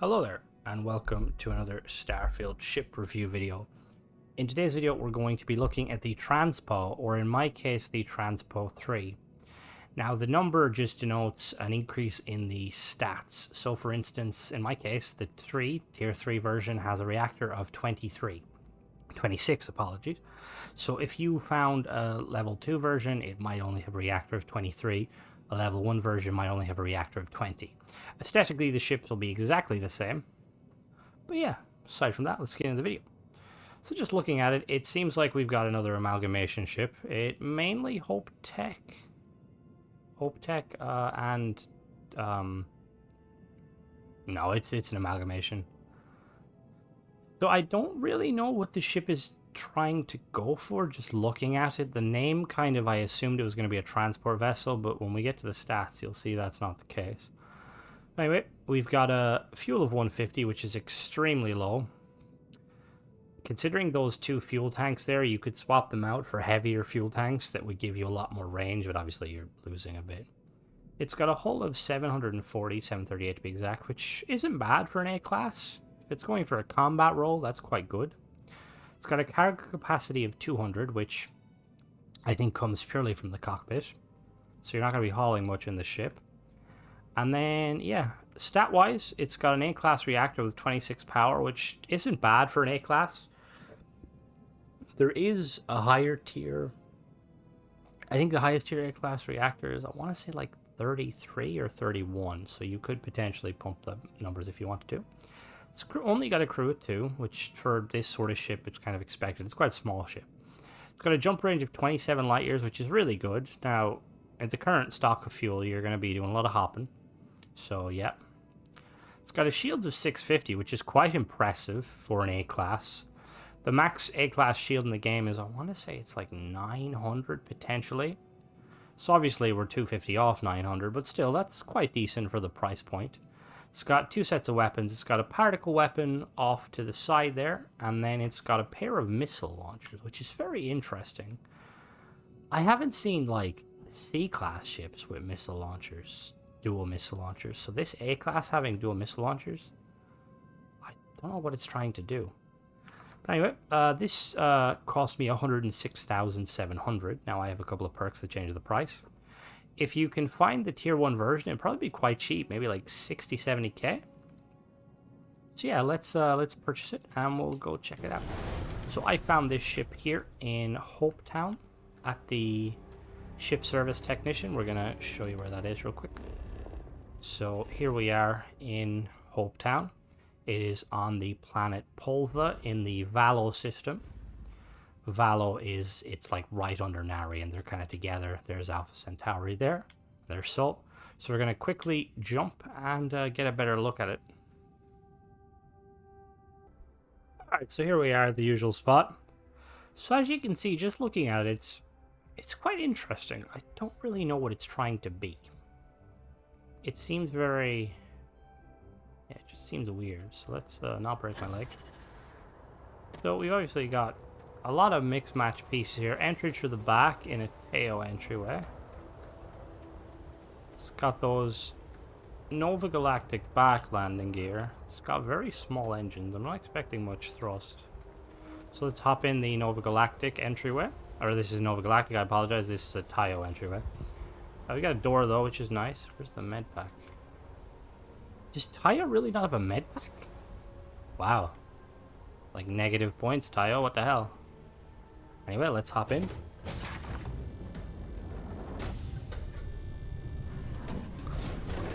Hello there, and welcome to another Starfield ship review video. In today's video, we're going to be looking at the Transpo, or in my case, the Transpo 3. Now, the number just denotes an increase in the stats. So, for instance, in my case, the Tier 3 version has a reactor of 26, apologies. So, if you found a level 2 version, it might only have a reactor of 23. A level 1 version might only have a reactor of 20. Aesthetically, the ships will be exactly the same. But yeah, aside from that, let's get into the video. So just looking at it, it seems like we've got another amalgamation ship. It mainly Hope Tech, and no, it's an amalgamation. So I don't really know what the ship is trying to go for. Just looking at it, the name kind of, I assumed it was going to be a transport vessel, but when we get to the stats, you'll see that's not the case. Anyway, we've got a fuel of 150, which is extremely low. Considering those two fuel tanks there, you could swap them out for heavier fuel tanks that would give you a lot more range, but obviously you're losing a bit. It's got a hull of 738 to be exact, which isn't bad for an A-class. If it's going for a combat role, that's quite good. It's got a cargo capacity of 200, which I think comes purely from the cockpit. So you're not going to be hauling much in the ship. And then, yeah, stat-wise, it's got an A-class reactor with 26 power, which isn't bad for an A-class. There is a higher tier. I think the highest tier A-class reactor is, I want to say, like 33 or 31. So you could potentially pump the numbers if you wanted to. It's only got a crew of 2, which for this sort of ship, it's kind of expected. It's quite a small ship. It's got a jump range of 27 light years, which is really good. Now, at the current stock of fuel, you're going to be doing a lot of hopping. So, yeah. It's got a shields of 650, which is quite impressive for an A-class. The max A-class shield in the game is, I want to say it's like 900 potentially. So, obviously, we're 250 off 900, but still, that's quite decent for the price point. It's got 2 sets of weapons. It's got a particle weapon off to the side there, and then it's got a pair of missile launchers, which is very interesting. I haven't seen, like, C-class ships with missile launchers, dual missile launchers. So this A-class having dual missile launchers, I don't know what it's trying to do. But anyway, this cost me 106,700. Now I have a couple of perks that change the price. If you can find the tier 1 version, it'd probably be quite cheap, maybe like 60, 70k. So yeah, let's purchase it and we'll go check it out. So I found this ship here in Hope Town at the ship service technician. We're gonna show you where that is real quick. So here we are in Hope Town. It is on the planet Polva in the Valo system. Valo is, it's like right under Nari, and they're kind of together. There's Alpha Centauri there. There's Sol. So we're going to quickly jump and get a better look at it. Alright, so here we are at the usual spot. So as you can see, just looking at it, it's quite interesting. I don't really know what it's trying to be. It seems very... yeah, it just seems weird. So let's not break my leg. So we've obviously got a lot of mixed match pieces here. Entry through the back in a Teo entryway. It's got those Nova Galactic back landing gear. It's got very small engines. I'm not expecting much thrust. So let's hop in the Nova Galactic entryway. Or this is Nova Galactic, I apologize. This is a Teo entryway. We got a door though, which is nice. Where's the med pack? Does Teo really not have a med pack? Wow. Like negative points, Teo, what the hell? Anyway, let's hop in.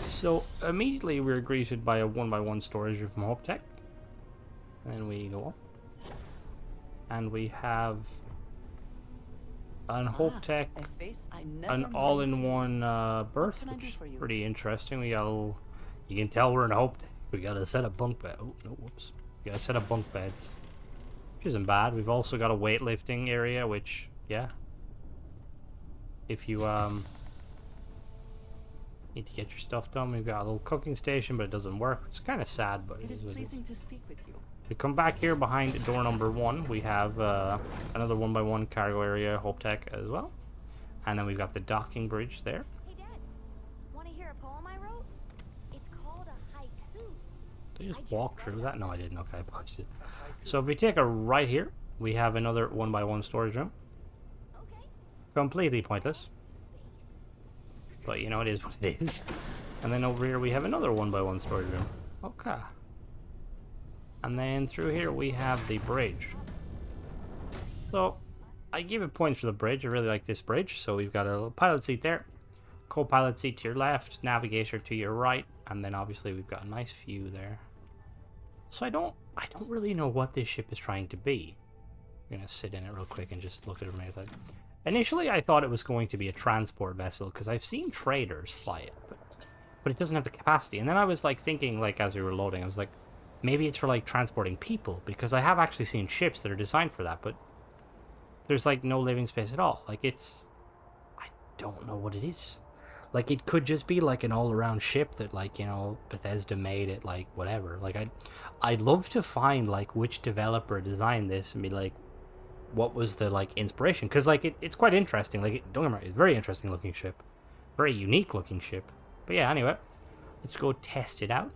So, immediately we're greeted by a 1x1 storage room from Hope Tech. Then we go up. And we have an Hope Tech, an all-in-one berth, which is pretty interesting. We got a little, you can tell we're in Hope Tech. We got a set of bunk beds. Oh, no, whoops. We got a set of bunk beds. Which isn't bad. We've also got a weightlifting area, which, yeah. If you need to get your stuff done, we've got a little cooking station, but it doesn't work. It's kind of sad, but it is pleasing to speak with you. We come back here behind door number 1. We have another 1x1 cargo area, Hope Tech as well. And then we've got the docking bridge there. Hey Dad, want to hear a poem I wrote? It's called a haiku. Did I just walk through that? No, I didn't. Okay, I punched it. So if we take a right here, we have another 1x1 storage room. Completely pointless. But you know, it is what it is. And then over here we have another 1x1 storage room. Okay. And then through here we have the bridge. So I give it points for the bridge. I really like this bridge. So we've got a little pilot seat there. Co-pilot seat to your left, navigator to your right, and then obviously we've got a nice view there. So I don't really know what this ship is trying to be. I'm gonna sit in it real quick and just look at it from the outside. Initially, I thought it was going to be a transport vessel because I've seen traders fly it, but it doesn't have the capacity. And then I was like thinking, like as we were loading, I was like, maybe it's for like transporting people because I have actually seen ships that are designed for that, but there's like no living space at all. Like I don't know what it is. Like, it could just be, like, an all-around ship that, like, you know, Bethesda made it, like, whatever. Like, I'd love to find, like, which developer designed this and be like, what was the, like, inspiration? Because, like, it's quite interesting. Like, don't get me wrong, it's a very interesting-looking ship. Very unique-looking ship. But, yeah, anyway, let's go test it out.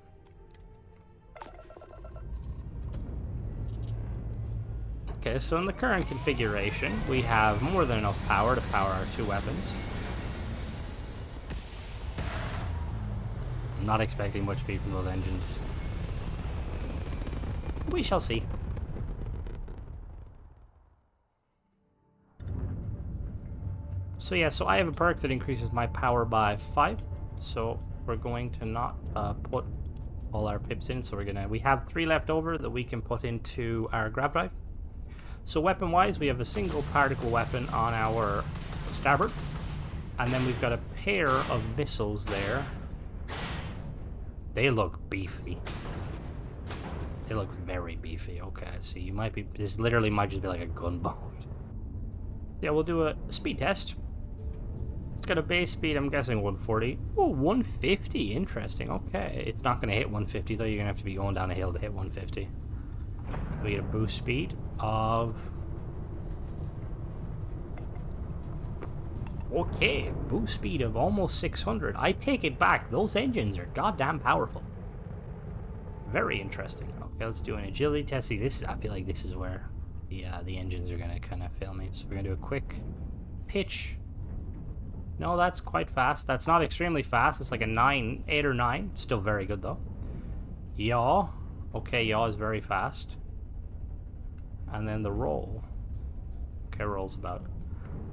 Okay, so in the current configuration, we have more than enough power to power our two weapons. I'm not expecting much speed from those engines. We shall see. So yeah, so I have a perk that increases my power by 5. So we're going to not put all our pips in. So we have 3 left over that we can put into our grav drive. So weapon-wise, we have a single particle weapon on our starboard. And then we've got a pair of missiles there. They look beefy. They look very beefy. Okay, so you might be... This literally might just be like a gunboat. Yeah, we'll do a speed test. It's got a base speed, I'm guessing 140. Oh, 150. Interesting. Okay. It's not going to hit 150, though. You're going to have to be going down a hill to hit 150. We get a boost speed of... Okay, boost speed of almost 600. I take it back. Those engines are goddamn powerful. Very interesting. Okay, let's do an agility test. See, I feel like this is where the engines are going to kind of fail me. So we're going to do a quick pitch. No, that's quite fast. That's not extremely fast. It's like a 8 or 9. Still very good, though. Yaw. Okay, yaw is very fast. And then the roll. Okay, roll's about...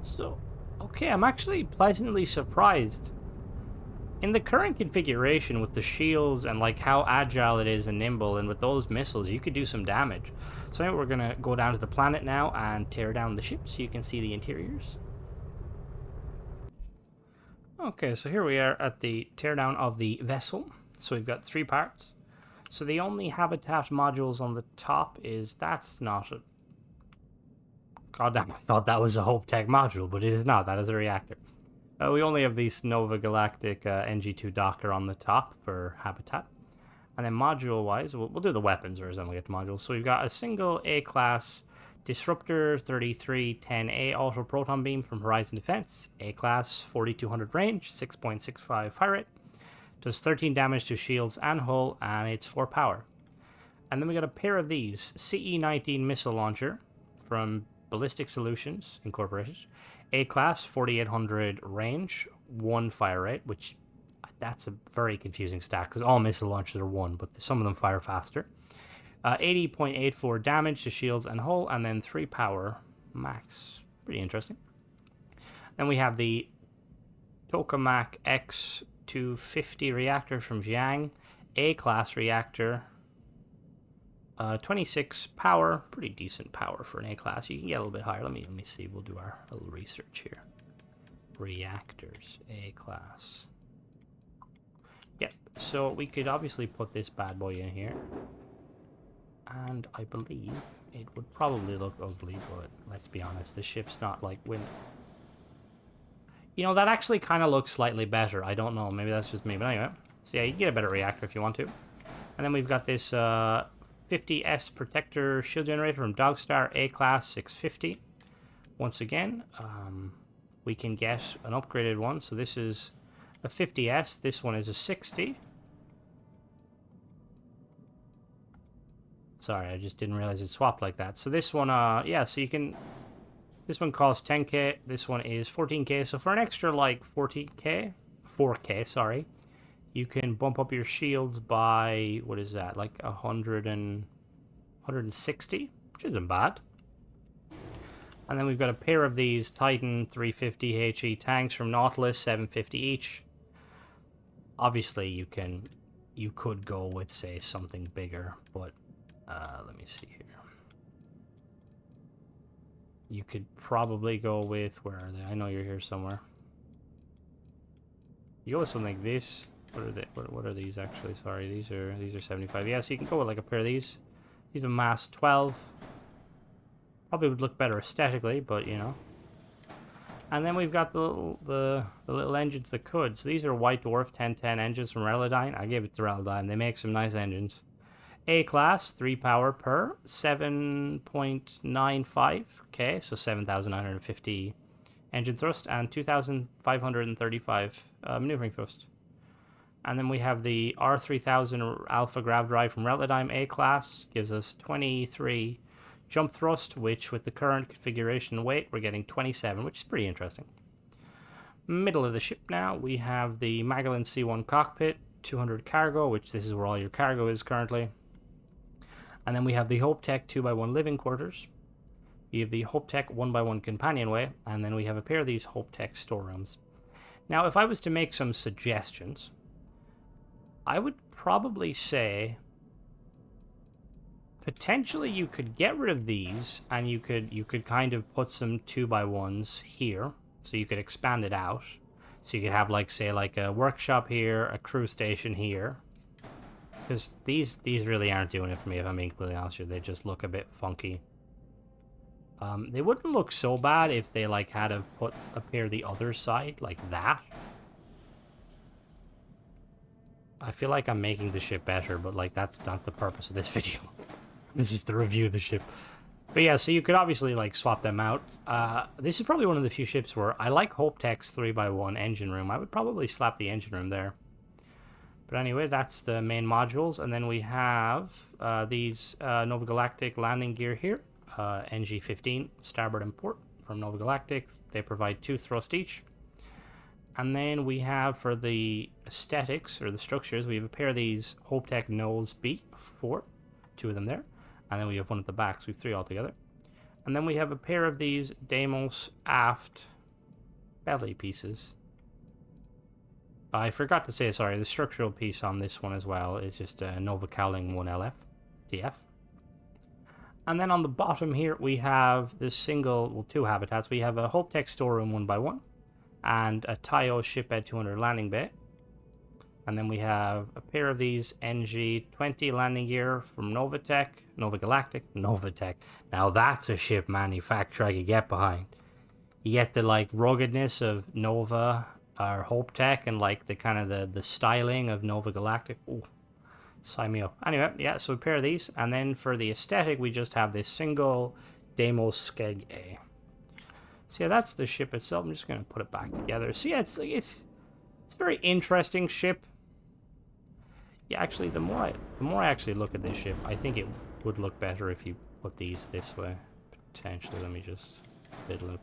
So... Okay, I'm actually pleasantly surprised. In the current configuration with the shields and like how agile it is and nimble, and with those missiles, you could do some damage. So anyway, we're going to go down to the planet now and tear down the ship so you can see the interiors. Okay, so here we are at the teardown of the vessel. So we've got 3 parts. So the only habitat modules on the top is... That's not a... Goddamn, I thought that was a Hope Tech module, but it is not. That is a reactor. We only have the Nova Galactic NG2 Docker on the top for habitat. And then module-wise, we'll do the weapons or then we'll get to modules. So we've got a single A-class Disruptor 3310A Auto Proton Beam from Horizon Defense. A-class, 4200 range, 6.65 fire rate. Does 13 damage to shields and hull, and it's 4 power. And then we got a pair of these. CE-19 Missile Launcher from... Ballistic Solutions Incorporated. A-class, 4800 range, 1 fire rate, which that's a very confusing stat because all missile launchers are 1, but some of them fire faster. 80.84 damage to shields and hull, and then 3 power max. Pretty interesting. Then we have the Tokamak X250 reactor from Jiang. A-class reactor. 26 power, pretty decent power for an A-class. You can get a little bit higher. Let me see. We'll do our little research here. Reactors, A-class. Yep, so we could obviously put this bad boy in here. And I believe it would probably look ugly, but let's be honest, the ship's not like wind. You know, that actually kind of looks slightly better. I don't know, maybe that's just me, but anyway. So yeah, you can get a better reactor if you want to. And then we've got this 50S Protector Shield Generator from Dogstar, A-Class 650. Once again, we can get an upgraded one. So this is a 50S. This one is a 60. Sorry, I just didn't realize it swapped like that. So this one, yeah, so you can... This one costs 10k, this one is 14k, so for an extra, like, 4k, sorry, you can bump up your shields by, what is that, like 160, which isn't bad. And then we've got a pair of these Titan 350 HE tanks from Nautilus, 750 each. Obviously, you could go with, say, something bigger, but let me see here. You could probably go with, where are they? I know you're here somewhere. You go with something like this. What are they? What are these actually? Sorry, these are 75. Yeah, so you can go with like a pair of these. These are mass 12. Probably would look better aesthetically, but you know. And then we've got the little engines that could. So these are White Dwarf 1010 engines from Relodyne. I gave it to Relodyne. They make some nice engines. A class, 3 power per, 7.95k, so 7,950 engine thrust, and 2,535 maneuvering thrust. And then we have the R3000 Alpha Grav Drive from Relodyne A class, gives us 23 jump thrust, which with the current configuration and weight, we're getting 27, which is pretty interesting. Middle of the ship now, we have the Magellan C1 cockpit, 200 cargo, which this is where all your cargo is currently. And then we have the HopeTech 2x1 living quarters. We have the HopeTech 1x1 companionway, and then we have a pair of these HopeTech storerooms. Now, if I was to make some suggestions, I would probably say potentially you could get rid of these, and you could kind of put some 2x1s here, so you could expand it out. So you could have, like, say, like a workshop here, a crew station here. Because these really aren't doing it for me, if I'm being completely honest with you. They just look a bit funky. They wouldn't look so bad if they, like, had to put a pair the other side, like that. I feel like I'm making the ship better, but, like, that's not the purpose of this video. This is to review the ship. But yeah, so you could obviously, like, swap them out. This is probably one of the few ships where I like HopeTech's 3x1 engine room. I would probably slap the engine room there. But anyway, that's the main modules. And then we have these Nova Galactic landing gear here. NG-15, starboard and port from Nova Galactic. They provide 2 thrust each. And then we have, for the aesthetics, or the structures, we have a pair of these HopeTech Nose B4. 2 of them there. And then we have one at the back, so we have 3 altogether. And then we have a pair of these Deimos aft belly pieces. I forgot to say, sorry, the structural piece on this one as well is just a Nova Cowling 1LF DF. And then on the bottom here, we have this single, well, 2 habitats. We have a HopeTech storeroom 1x1 and a Tayo shipbed 200 landing bay. And then we have a pair of these NG-20 landing gear from Nova Galactic. Now that's a ship manufacturer I could get behind. You get the, like, ruggedness of Nova or HopeTech and, like, the kind of the styling of Nova Galactic. Ooh, sign me up. Anyway, yeah, so a pair of these. And then for the aesthetic, we just have this single Deimos Skeg A. So yeah, that's the ship itself. I'm just going to put it back together. So yeah, it's a very interesting ship. Yeah, actually, the more I actually look at this ship, I think it would look better if you put these this way. Potentially, let me just fiddle it.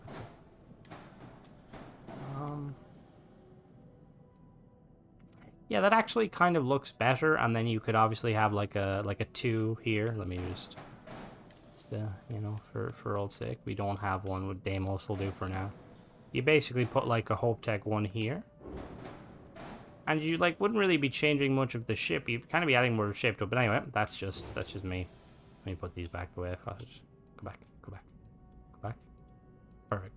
Yeah, that actually kind of looks better, and then you could obviously have like a 2 here. Let me just, you know, for old sake, we don't have one with Deimos. Will do for now. You basically put like a HopeTech 1 here. And you, like, wouldn't really be changing much of the ship. You'd kind of be adding more shape to it. But anyway, that's just me. Let me put these back the way I thought. Go back. Perfect.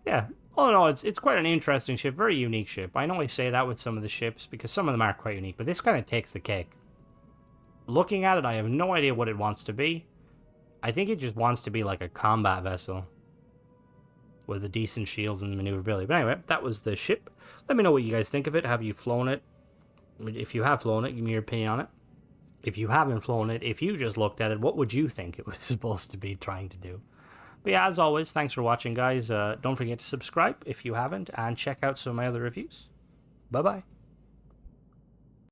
Yeah, all in all, it's quite an interesting ship. Very unique ship. I know I say that with some of the ships because some of them are quite unique. But this kind of takes the cake. Looking at it, I have no idea what it wants to be. I think it just wants to be like a combat vessel with the decent shields and maneuverability. But anyway, that was the ship. Let me know what you guys think of it. Have you flown it? If you have flown it, give me your opinion on it. If you haven't flown it, if you just looked at it, what would you think it was supposed to be trying to do? But yeah, as always, thanks for watching, guys. Don't forget to subscribe if you haven't, and check out some of my other reviews. Bye-bye.